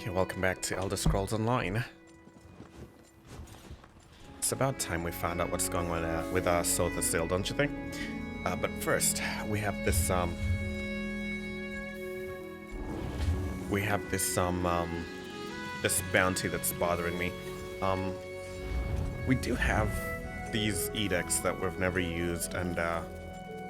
Okay, welcome back to Elder Scrolls Online. It's about time we found out what's going on with Sotha Sil, don't you think? But first, we have this this bounty that's bothering me. We do have these edicts that we've never used, and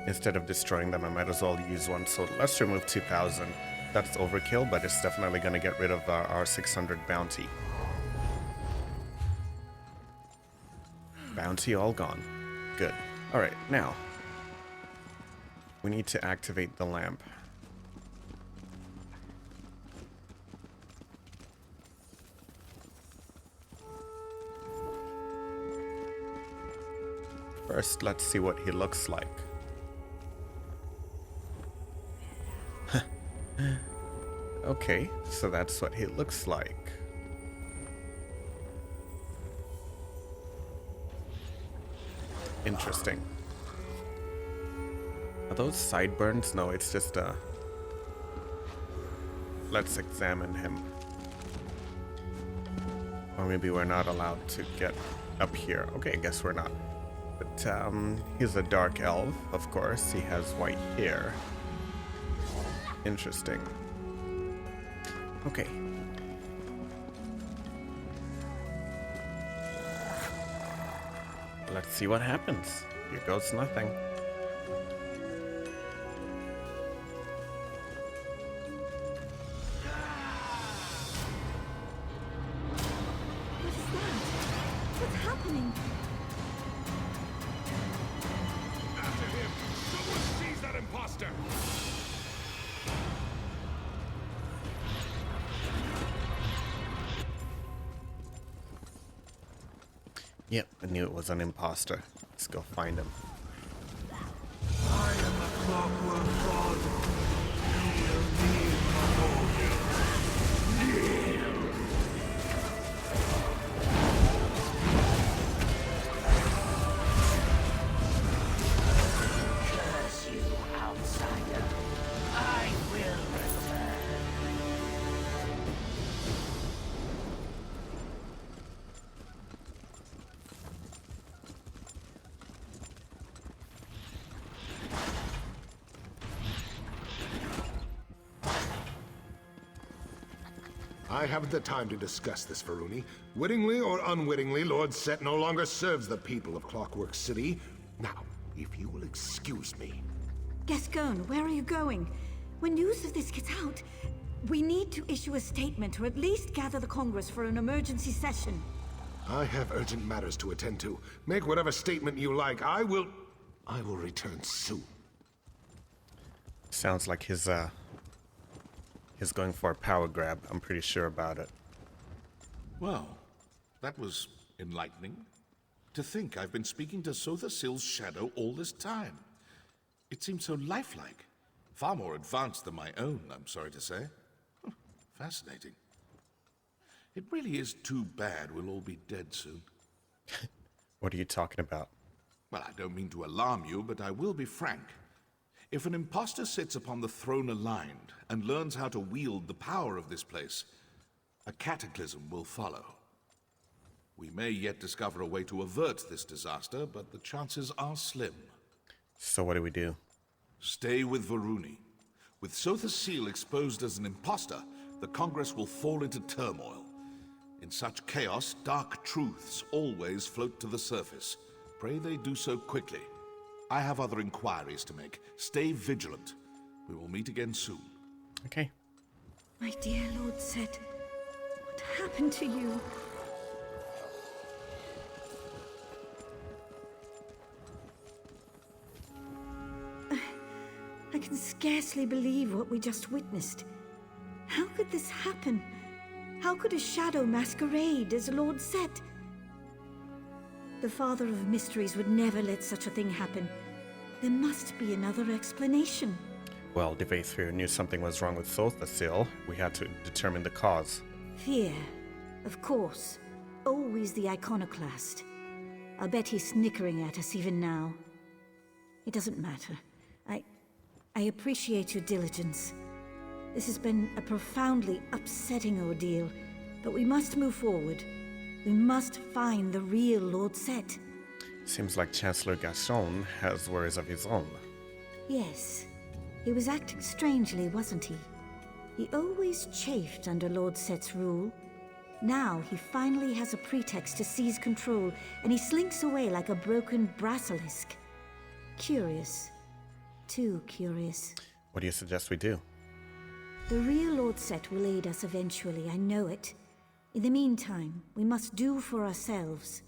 instead of destroying them, I might as well use one. So let's remove 2,000. That's overkill, but it's definitely going to get rid of our 600 bounty. Bounty all gone. Good. Alright, now we need to activate the lamp. First, let's see what he looks like. Okay, so that's what he looks like. Interesting. Are those sideburns? No, it's just let's examine him. Or maybe we're not allowed to get up here. Okay, I guess we're not. But he's a dark elf, of course. He has white hair. Interesting. Okay. Let's see what happens. Here goes nothing. What is that? What's happening? After him! Someone seize that imposter! Yep, I knew it was an imposter. Let's go find him. I am the Clockwork God. Kneel me before you. Kneel! Curse you, outsider. I will return. I haven't the time to discuss this, Varuni. Wittingly or unwittingly, Lord Set no longer serves the people of Clockwork City. Now, if you will excuse me. Gascon, where are you going? When news of this gets out, we need to issue a statement or at least gather the Congress for an emergency session. I have urgent matters to attend to. Make whatever statement you like. I will return soon. Sounds like he's going for a power grab. I'm pretty sure about it. Well, that was enlightening. To think I've been speaking to Sotha Sil's shadow all this time. It seems so lifelike. Far more advanced than my own, I'm sorry to say. Fascinating. It really is too bad we'll all be dead soon. What are you talking about? Well, I don't mean to alarm you, but I will be frank. If an impostor sits upon the throne aligned and learns how to wield the power of this place, a cataclysm will follow. We may yet discover a way to avert this disaster, but the chances are slim. So what do we do? Stay with Varuni. With Sotha Sil exposed as an impostor, the Congress will fall into turmoil. In such chaos, dark truths always float to the surface. Pray they do so quickly. I have other inquiries to make. Stay vigilant. We will meet again soon. Okay. My dear Lord Set, what happened to you? I can scarcely believe what we just witnessed. How could this happen? How could a shadow masquerade as Lord Set? The Father of Mysteries would never let such a thing happen. There must be another explanation. Well, Dwemer knew something was wrong with Sotha Sil. We had to determine the cause. Fear, of course. Always the iconoclast. I'll bet he's snickering at us even now. It doesn't matter. I appreciate your diligence. This has been a profoundly upsetting ordeal, but we must move forward. We must find the real Lord Set. Seems like Chancellor Deshaan has worries of his own. Yes. He was acting strangely, wasn't he? He always chafed under Lord Set's rule. Now he finally has a pretext to seize control, and he slinks away like a broken basilisk. Curious. Too curious. What do you suggest we do? The real Lord Set will aid us eventually, I know it. In the meantime, we must do for ourselves.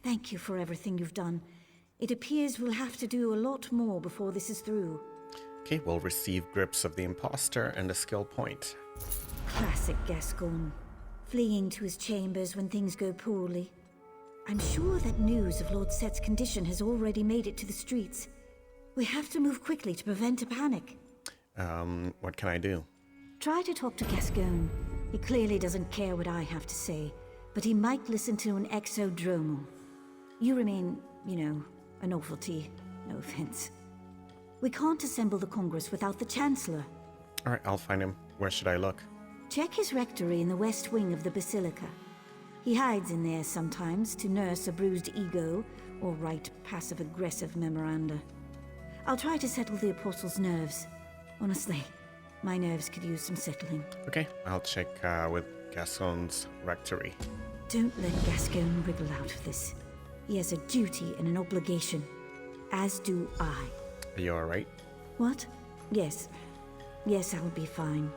Thank you for everything you've done. It appears we'll have to do a lot more before this is through. Okay, we'll receive grips of the imposter and a skill point. Classic Gascon. Fleeing to his chambers when things go poorly. I'm sure that news of Lord Set's condition has already made it to the streets. We have to move quickly to prevent a panic. What can I do? Try to talk to Gascon. He clearly doesn't care what I have to say, but he might listen to an exodromal. You remain, a novelty. No offense. We can't assemble the Congress without the Chancellor. Alright, I'll find him. Where should I look? Check his rectory in the west wing of the Basilica. He hides in there sometimes to nurse a bruised ego or write passive-aggressive memoranda. I'll try to settle the Apostle's nerves. Honestly, my nerves could use some settling. Okay, I'll check with Gascon's rectory. Don't let Gascon wriggle out of this. He has a duty and an obligation, as do I. Are you alright? What? Yes. Yes, I'll be fine.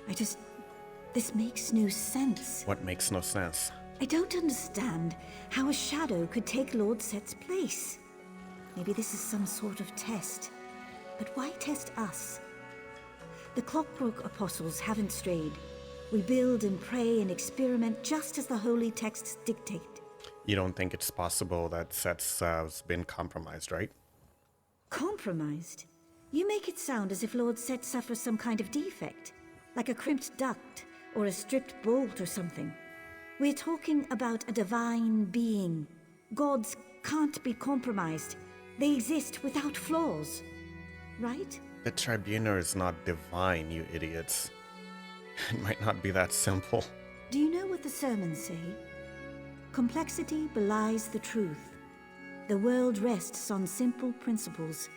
This makes no sense. What makes no sense? I don't understand how a shadow could take Lord Set's place. Maybe this is some sort of test. But why test us? The Clockwork Apostles haven't strayed. We build and pray and experiment just as the holy texts dictate. You don't think it's possible that Set's been compromised, right? Compromised? You make it sound as if Lord Set suffers some kind of defect, like a crimped duct or a stripped bolt or something. We're talking about a divine being. Gods can't be compromised. They exist without flaws. Right? The Tribunal is not divine, you idiots. It might not be that simple. Do you know what the sermons say? Complexity belies the truth. The world rests on simple principles.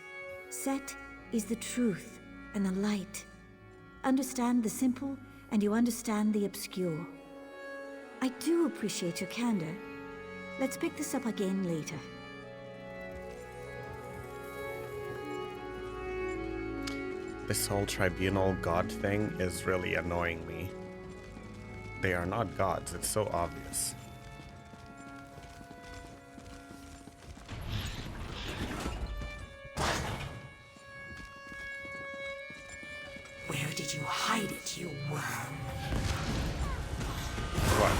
Set is the truth and the light. Understand the simple, and you understand the obscure. I do appreciate your candor. Let's pick this up again later. This whole Tribunal God thing is really annoying me. They are not gods, it's so obvious. Where did you hide it, you worm? What?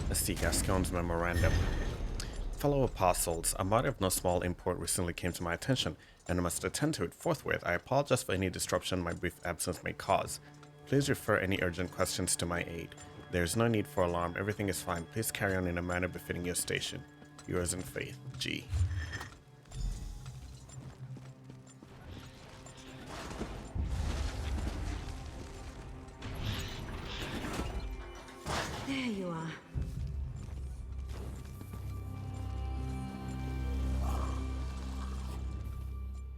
Let's see Gascon's memorandum. Fellow apostles, a matter of no small import recently came to my attention, and I must attend to it forthwith. I apologize for any disruption my brief absence may cause. Please refer any urgent questions to my aid. There is no need for alarm. Everything is fine. Please carry on in a manner befitting your station. Yours in faith, G. There you are.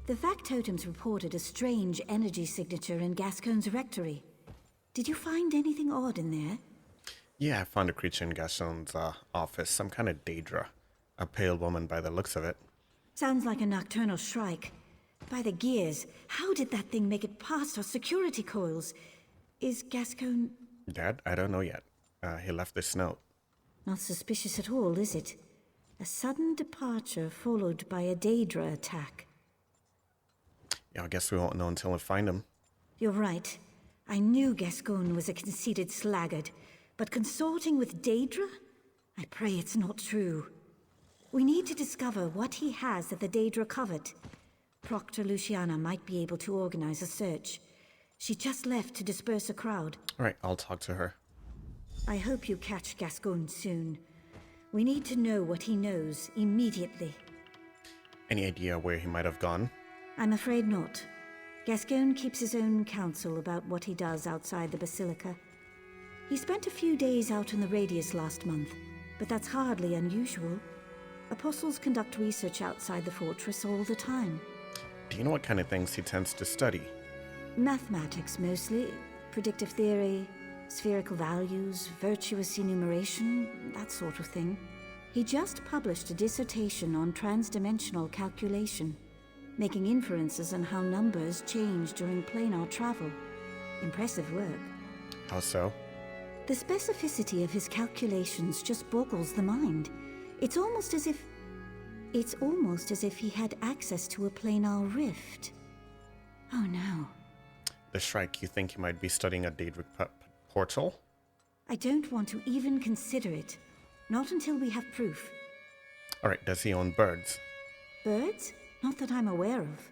The factotums reported a strange energy signature in Gascon's rectory. Did you find anything odd in there? Yeah, I found a creature in Gascon's office, some kind of Daedra. A pale woman by the looks of it. Sounds like a nocturnal shrike. By the gears, how did that thing make it past our security coils? Is Gascon... Dad, I don't know yet. He left this note. Not suspicious at all, is it? A sudden departure followed by a Daedra attack. Yeah, I guess we won't know until we find him. You're right. I knew Gascon was a conceited sluggard, but consorting with Daedra? I pray it's not true. We need to discover what he has that the Daedra covet. Proctor Luciana might be able to organize a search. She just left to disperse a crowd. Alright, I'll talk to her. I hope you catch Gascon soon. We need to know what he knows immediately. Any idea where he might have gone? I'm afraid not. Gascoigne keeps his own counsel about what he does outside the Basilica. He spent a few days out in the Radius last month, but that's hardly unusual. Apostles conduct research outside the fortress all the time. Do you know what kind of things he tends to study? Mathematics mostly, predictive theory, spherical values, virtuous enumeration, that sort of thing. He just published a dissertation on transdimensional calculation, making inferences on how numbers change during planar travel. Impressive work. How so? The specificity of his calculations just boggles the mind. It's almost as if he had access to a planar rift. Oh no. The Shrike, you think he might be studying a Daedric portal? I don't want to even consider it. Not until we have proof. Alright, does he own birds? Birds? Not that I'm aware of.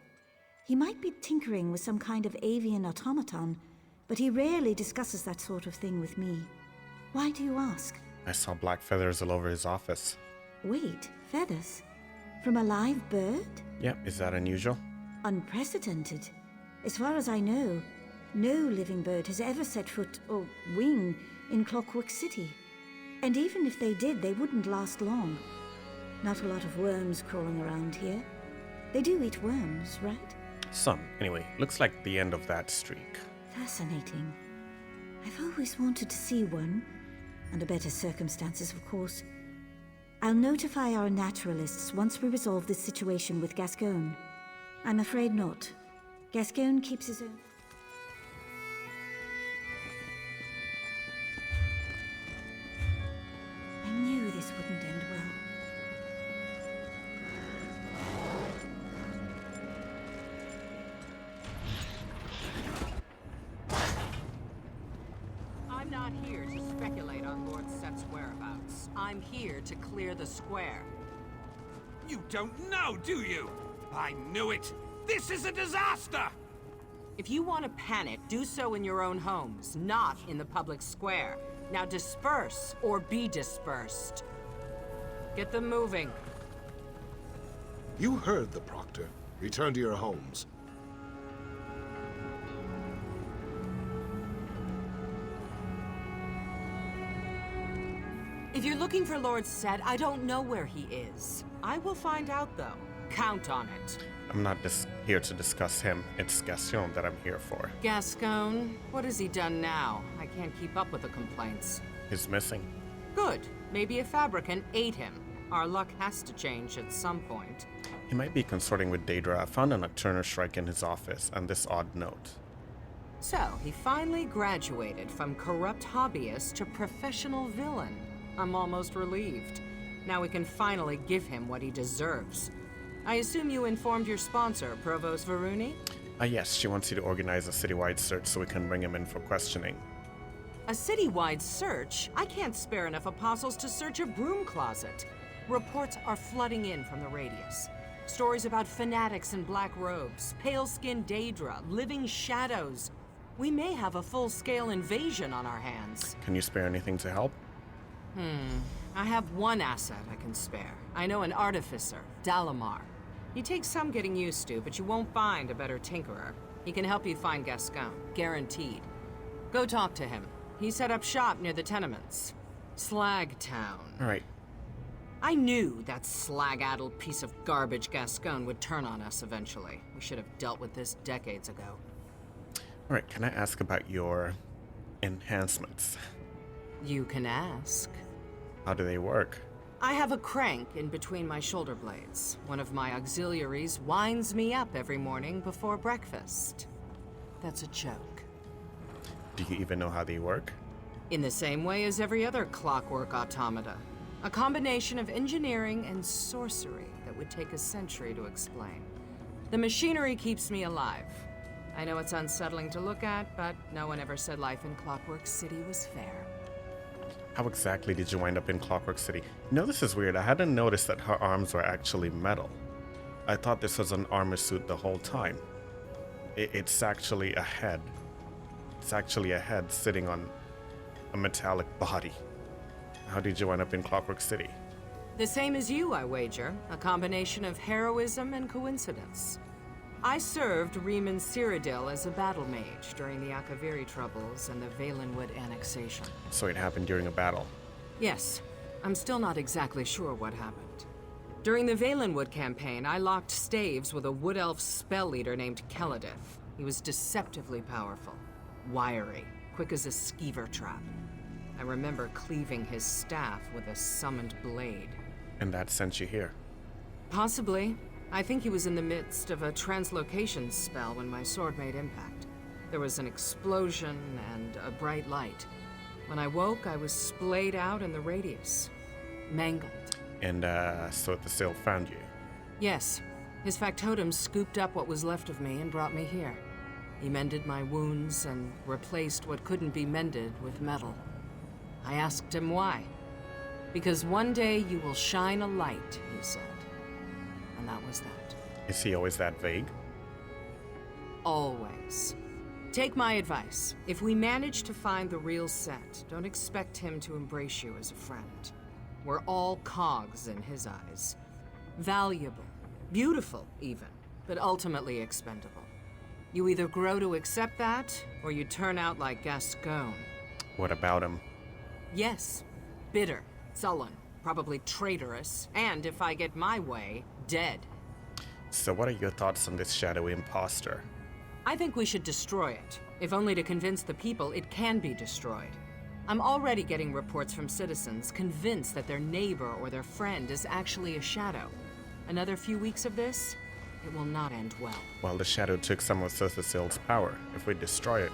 He might be tinkering with some kind of avian automaton, but he rarely discusses that sort of thing with me. Why do you ask? I saw black feathers all over his office. Wait, feathers? From a live bird? Yeah, is that unusual? Unprecedented. As far as I know, no living bird has ever set foot or wing in Clockwork City. And even if they did, they wouldn't last long. Not a lot of worms crawling around here. They do eat worms, right? Some. Anyway, looks like the end of that streak. Fascinating. I've always wanted to see one. Under better circumstances, of course. I'll notify our naturalists once we resolve this situation with Gascoigne. I'm afraid not. Gascoigne keeps his own... I knew this wouldn't end well. I'm not here to speculate on Lord Set's whereabouts. I'm here to clear the square. You don't know, do you? I knew it! This is a disaster! If you want to panic, do so in your own homes, not in the public square. Now disperse, or be dispersed. Get them moving. You heard the Proctor. Return to your homes. If you're looking for Lord Set, I don't know where he is. I will find out, though. Count on it. I'm not here to discuss him. It's Gascoigne that I'm here for. Gascoigne, what has he done now? I can't keep up with the complaints. He's missing. Good. Maybe a fabricant ate him. Our luck has to change at some point. He might be consorting with Daedra. I found a Nocturner Shrike in his office, and this odd note. So, he finally graduated from corrupt hobbyist to professional villain. I'm almost relieved. Now we can finally give him what he deserves. I assume you informed your sponsor, Provost Varuni? Yes, she wants you to organize a citywide search so we can bring him in for questioning. A citywide search? I can't spare enough apostles to search a broom closet. Reports are flooding in from the Radius. Stories about fanatics in black robes, pale-skinned Daedra, living shadows. We may have a full-scale invasion on our hands. Can you spare anything to help? I have one asset I can spare. I know an artificer, Dalamar. He takes some getting used to, but you won't find a better tinkerer. He can help you find Gascoigne, guaranteed. Go talk to him. He set up shop near the tenements. Slag Town. All right. I knew that slag-addled piece of garbage Gascoigne would turn on us eventually. We should have dealt with this decades ago. All right, can I ask about your enhancements? You can ask. How do they work? I have a crank in between my shoulder blades. One of my auxiliaries winds me up every morning before breakfast. That's a joke. Do you even know how they work? In the same way as every other clockwork automata. A combination of engineering and sorcery that would take a century to explain. The machinery keeps me alive. I know it's unsettling to look at, but no one ever said life in Clockwork City was fair. How exactly did you wind up in Clockwork City? You know, this is weird. I hadn't noticed that her arms were actually metal. I thought this was an armor suit the whole time. It's actually a head. It's actually a head sitting on a metallic body. How did you wind up in Clockwork City? The same as you, I wager. A combination of heroism and coincidence. I served Riemann Cyrodiil as a battle mage during the Akaviri Troubles and the Valenwood annexation. So it happened during a battle. Yes. I'm still not exactly sure what happened. During the Valenwood campaign, I locked staves with a wood elf spell leader named Keladith. He was deceptively powerful, wiry, quick as a skeever trap. I remember cleaving his staff with a summoned blade. And that sent you here. Possibly. I think he was in the midst of a translocation spell when my sword made impact. There was an explosion and a bright light. When I woke, I was splayed out in the radius. Mangled. And, Sotha Sil found you. Yes. His factotum scooped up what was left of me and brought me here. He mended my wounds and replaced what couldn't be mended with metal. I asked him why. Because one day you will shine a light, he said. And that was that. Is he always that vague? Always. Take my advice. If we manage to find the real Set, don't expect him to embrace you as a friend. We're all cogs in his eyes. Valuable. Beautiful, even. But ultimately expendable. You either grow to accept that, or you turn out like Gascoigne. What about him? Yes. Bitter. Sullen. Probably traitorous. And, if I get my way, dead. So what are your thoughts on this shadowy imposter? I think we should destroy it. If only to convince the people it can be destroyed. I'm already getting reports from citizens convinced that their neighbor or their friend is actually a shadow. Another few weeks of this, it will not end well. Well, the shadow took some of Sotha Sil's power. If we destroy it,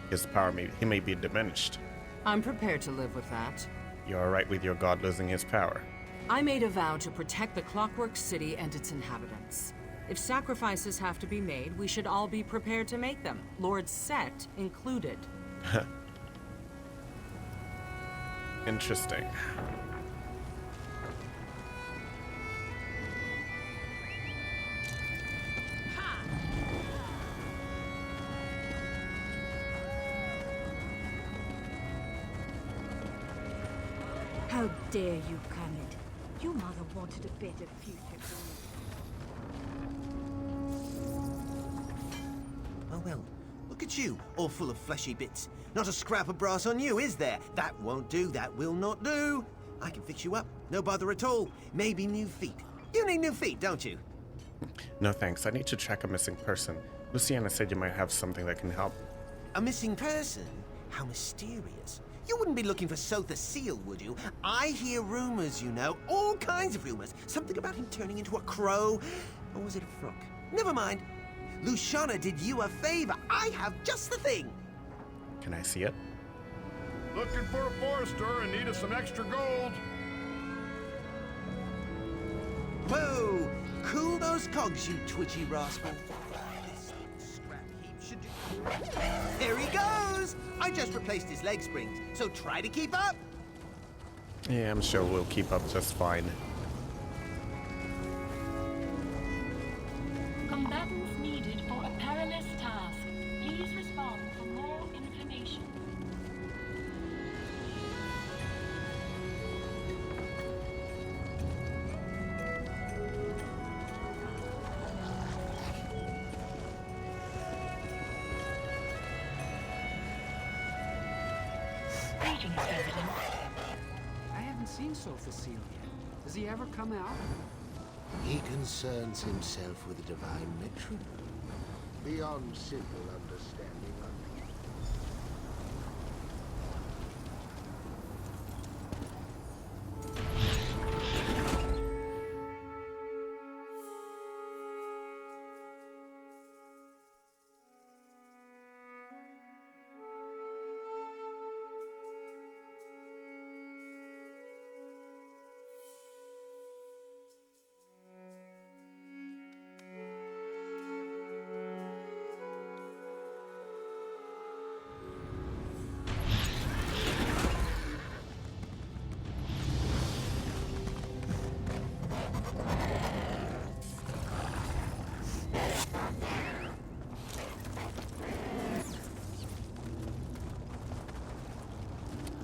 his power he may be diminished. I'm prepared to live with that. You're alright with your god losing his power? I made a vow to protect the Clockwork City and its inhabitants. If sacrifices have to be made, we should all be prepared to make them, Lord Set included. Interesting. How dare you, Kermit? Your mother wanted a better future for you. Oh well, look at you, all full of fleshy bits. Not a scrap of brass on you, is there? That won't do, that will not do. I can fix you up, no bother at all. Maybe new feet. You need new feet, don't you? No thanks, I need to track a missing person. Luciana said you might have something that can help. A missing person? How mysterious. You wouldn't be looking for Sotha Sil, would you? I hear rumors, you know, all kinds of rumors. Something about him turning into a crow. Or was it a frog? Never mind. Luciana did you a favor. I have just the thing. Can I see it? Looking for a forester in need of some extra gold. Whoa! Cool those cogs, you twitchy rascal. This scrap heap should do. There he goes! I just replaced his leg springs, so try to keep up. Yeah, I'm sure we'll keep up just fine. Combatants needed for a perilous task. Please respond for more information. Greetings, President. I haven't seen Sotha Sil yet. Does he ever come out? He concerns himself with the divine metronome, beyond simple understanding of it.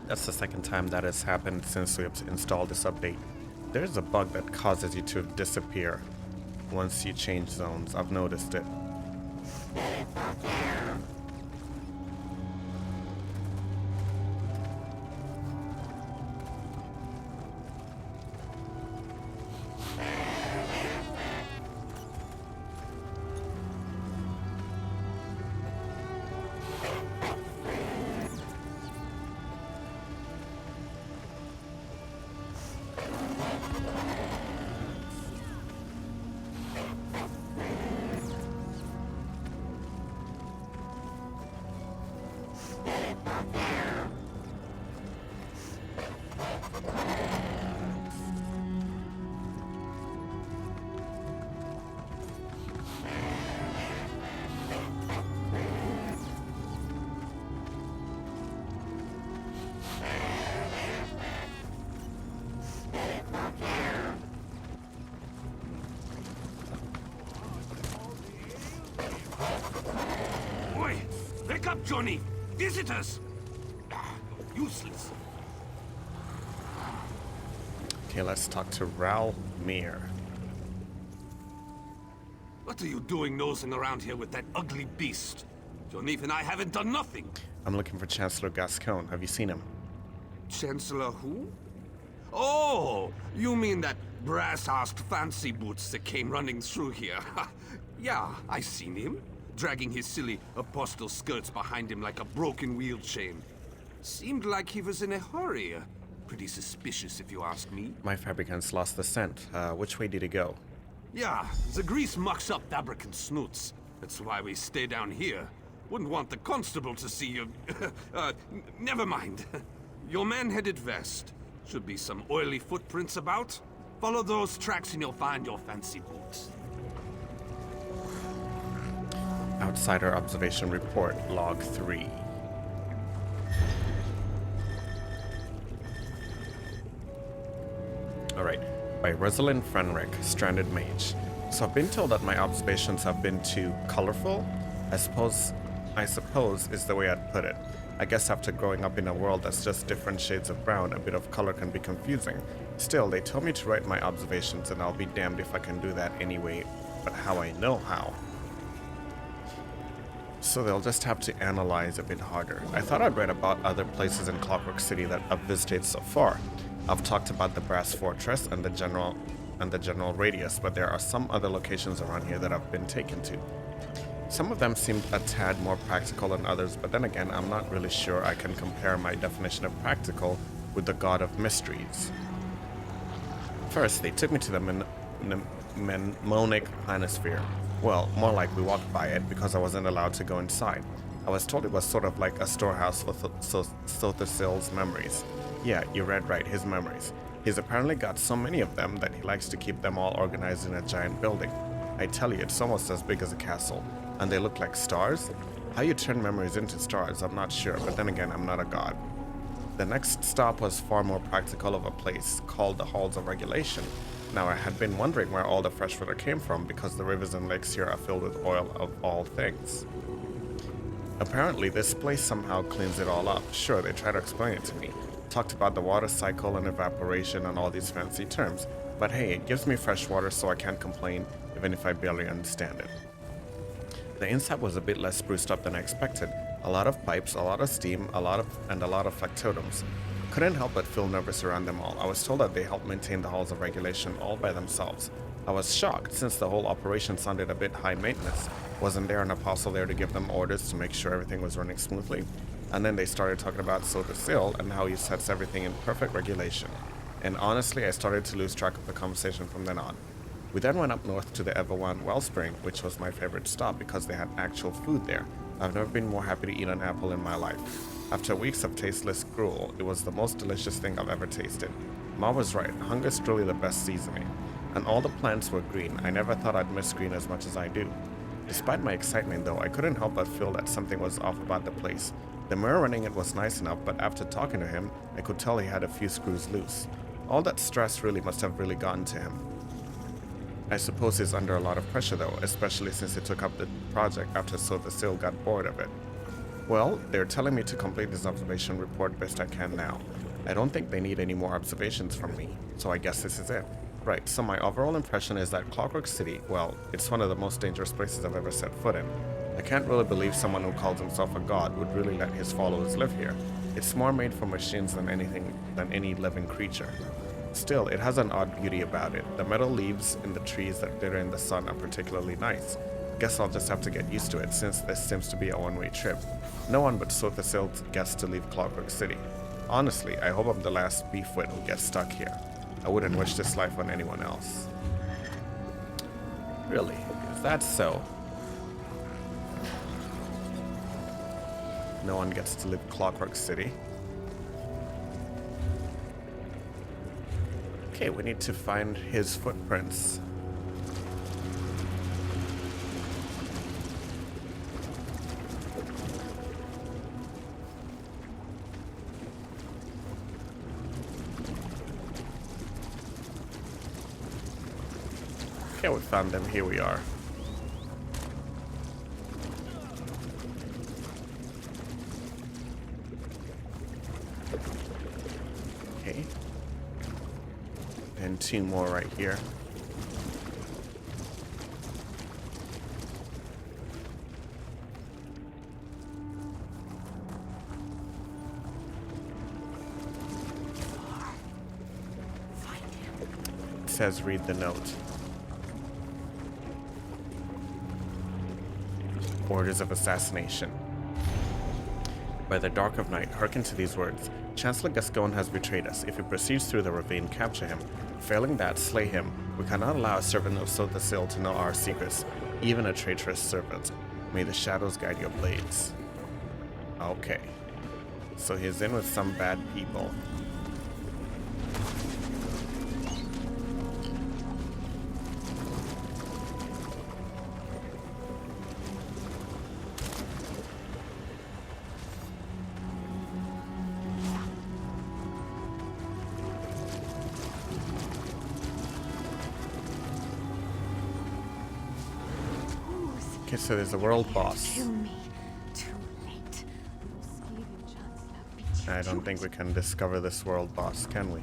That's the second time that has happened since we have installed this update. There's a bug that causes you to disappear once you change zones. I've noticed it. Oi! Wake up, Johnny! Visitors! Useless. Okay, let's talk to Ralmir. What are you doing nosing around here with that ugly beast? Jonif and I haven't done nothing. I'm looking for Chancellor Gascoigne. Have you seen him? Chancellor who? Oh, you mean that brass-arsed fancy boots that came running through here? Yeah, I seen him, dragging his silly apostle skirts behind him like a broken wheel chain. Seemed like he was in a hurry. Pretty suspicious, if you ask me. My fabricants lost the scent. Which way did he go? Yeah, the grease mucks up Dabrican snoots. That's why we stay down here. Wouldn't want the constable to see you. Never mind. Your man headed west. Should be some oily footprints about. Follow those tracks and you'll find your fancy boots. Outsider Observation Report, Log 3. Alright, by Rosalind Frenrick, Stranded Mage. So I've been told that my observations have been too colorful. I suppose is the way I'd put it. I guess after growing up in a world that's just different shades of brown, a bit of color can be confusing. Still, they told me to write my observations and I'll be damned if I can do that anyway, but how I know how. So they'll just have to analyze a bit harder. I thought I'd read about other places in Clockwork City that I've visited so far. I've talked about the Brass Fortress and the general radius, but there are some other locations around here that I've been taken to. Some of them seemed a tad more practical than others, but then again, I'm not really sure I can compare my definition of practical with the God of Mysteries. First, they took me to the Mnemonic Planisphere. Well, more like we walked by it because I wasn't allowed to go inside. I was told it was sort of like a storehouse for Sotha Sil's memories. Yeah, you read right, his memories. He's apparently got so many of them that he likes to keep them all organized in a giant building. I tell you, it's almost as big as a castle. And they look like stars? How you turn memories into stars, I'm not sure, but then again, I'm not a god. The next stop was far more practical of a place, called the Halls of Regulation. Now, I had been wondering where all the fresh water came from because the rivers and lakes here are filled with oil of all things. Apparently, this place somehow cleans it all up. Sure, they tried to explain it to me. Talked about the water cycle and evaporation and all these fancy terms. But hey, it gives me fresh water so I can't complain, even if I barely understand it. The inside was a bit less spruced up than I expected. A lot of pipes, a lot of steam, a lot of factotums. Couldn't help but feel nervous around them all. I was told that they helped maintain the halls of regulation all by themselves. I was shocked since the whole operation sounded a bit high maintenance. Wasn't there an apostle there to give them orders to make sure everything was running smoothly? And then they started talking about Sotha Sil and how he sets everything in perfect regulation. And honestly, I started to lose track of the conversation from then on. We then went up north to the Everwan Wellspring, which was my favorite stop because they had actual food there. I've never been more happy to eat an apple in my life. After weeks of tasteless gruel, it was the most delicious thing I've ever tasted. Ma was right, hunger's truly the best seasoning. And all the plants were green. I never thought I'd miss green as much as I do. Despite my excitement though, I couldn't help but feel that something was off about the place. The mirror running it was nice enough, but after talking to him, I could tell he had a few screws loose. All that stress must have really gotten to him. I suppose he's under a lot of pressure though, especially since he took up the project after Sotha Sil got bored of it. Well, they're telling me to complete this observation report best I can now. I don't think they need any more observations from me, so I guess this is it. Right, so my overall impression is that Clockwork City, well, it's one of the most dangerous places I've ever set foot in. I can't really believe someone who calls himself a god would really let his followers live here. It's more made for machines than any living creature. Still, it has an odd beauty about it. The metal leaves in the trees that glitter in the sun are particularly nice. Guess I'll just have to get used to it, since this seems to be a one-way trip. No one but Sotha Sil gets to leave Clockwork City. Honestly, I hope I'm the last beefwit who gets stuck here. I wouldn't wish this life on anyone else. Really? Is that so? No one gets to leave Clockwork City. Okay, we need to find his footprints. Okay, we found them. Here we are. Okay. And two more right here. It says read the note. Orders of assassination. By the dark of night, hearken to these words. Chancellor Gascoigne has betrayed us. If he proceeds through the ravine, capture him. Failing that, slay him. We cannot allow a servant of Sotha Sil to know our secrets, even a traitorous servant. May the shadows guide your blades. Okay. So he's in with some bad people. Okay, so there's a world boss. Kill me. Too late. Scathing Chancellor beat you I don't to think it. we can discover this world boss, can we?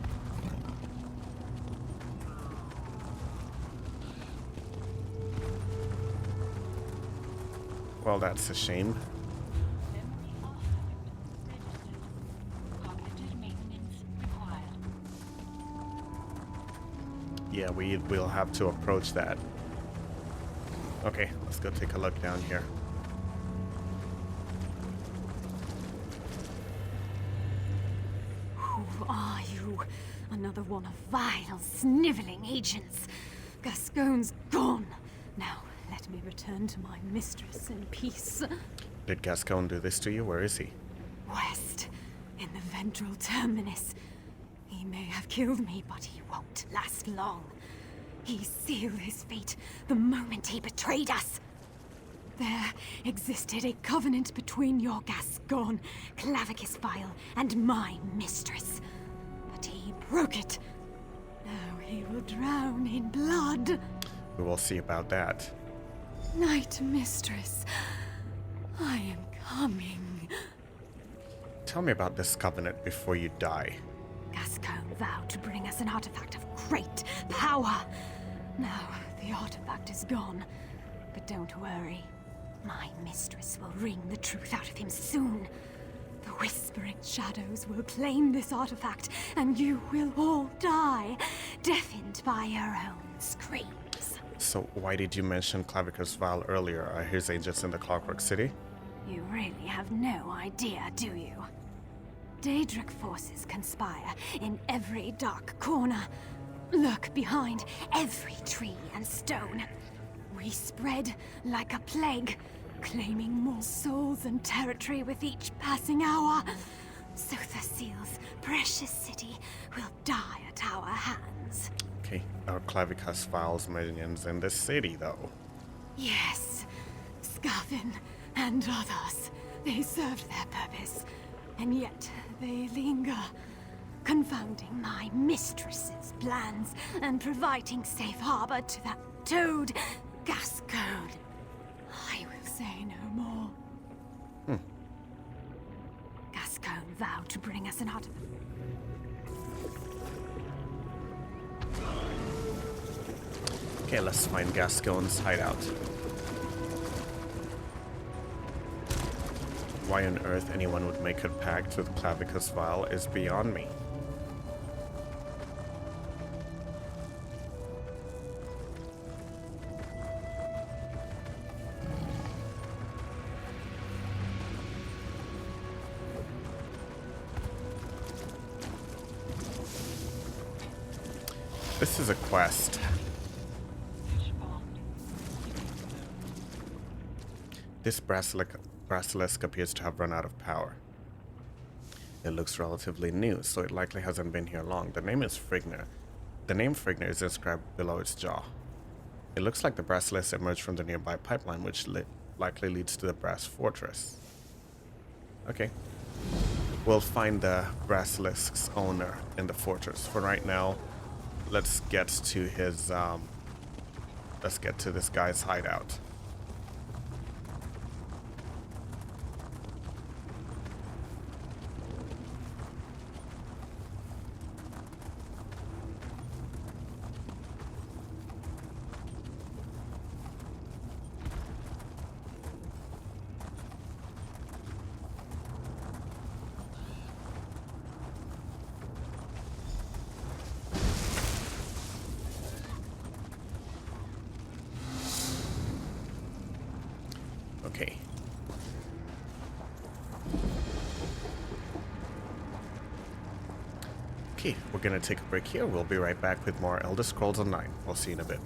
Well, that's a shame. Cognitive maintenance required. Yeah, we'll have to approach that. Okay, let's go take a look down here. Who are you? Another one of vile, sniveling agents. Gascoigne's gone. Now, let me return to my mistress in peace. Did Gascoigne do this to you? Where is he? West, in the ventral terminus. He may have killed me, but he won't last long. He sealed his fate the moment he betrayed us. There existed a covenant between your Gascoigne, Clavicus Vile, and my mistress. But he broke it. Now he will drown in blood. We will see about that. Night Mistress, I am coming. Tell me about this covenant before you die. Gascoigne vowed to bring us an artifact of great power. Now, the artifact is gone. But don't worry. My mistress will wring the truth out of him soon. The Whispering Shadows will claim this artifact, and you will all die, deafened by your own screams. So why did you mention Clavicus Vile earlier? Are his agents in the Clockwork City? You really have no idea, do you? Daedric forces conspire in every dark corner. Lurk behind every tree and stone. We spread like a plague, claiming more souls and territory with each passing hour. Sotha Sil's precious city will die at our hands. Okay, our Clavicus Vile's minions in this city, though. Yes, Scarfin and others. They served their purpose, and yet they linger, confounding my mistress's plans and providing safe harbor to that toad, Gascoigne. I will say no more. Gascoigne vowed to bring us an artifact. Okay, let's find Gascoigne's hideout. Why on earth anyone would make a pact with Clavicus Vile is beyond me. This is a quest. This basilisk appears to have run out of power. It looks relatively new, so it likely hasn't been here long. The name is Frigner. The name Frigner is inscribed below its jaw. It looks like the basilisk emerged from the nearby pipeline, which likely leads to the brass fortress. Okay. We'll find the basilisk's owner in the fortress. For right now, let's get to his, let's get to this guy's hideout. Okay. Okay, we're gonna take a break here. We'll be right back with more Elder Scrolls Online. We'll see you in a bit.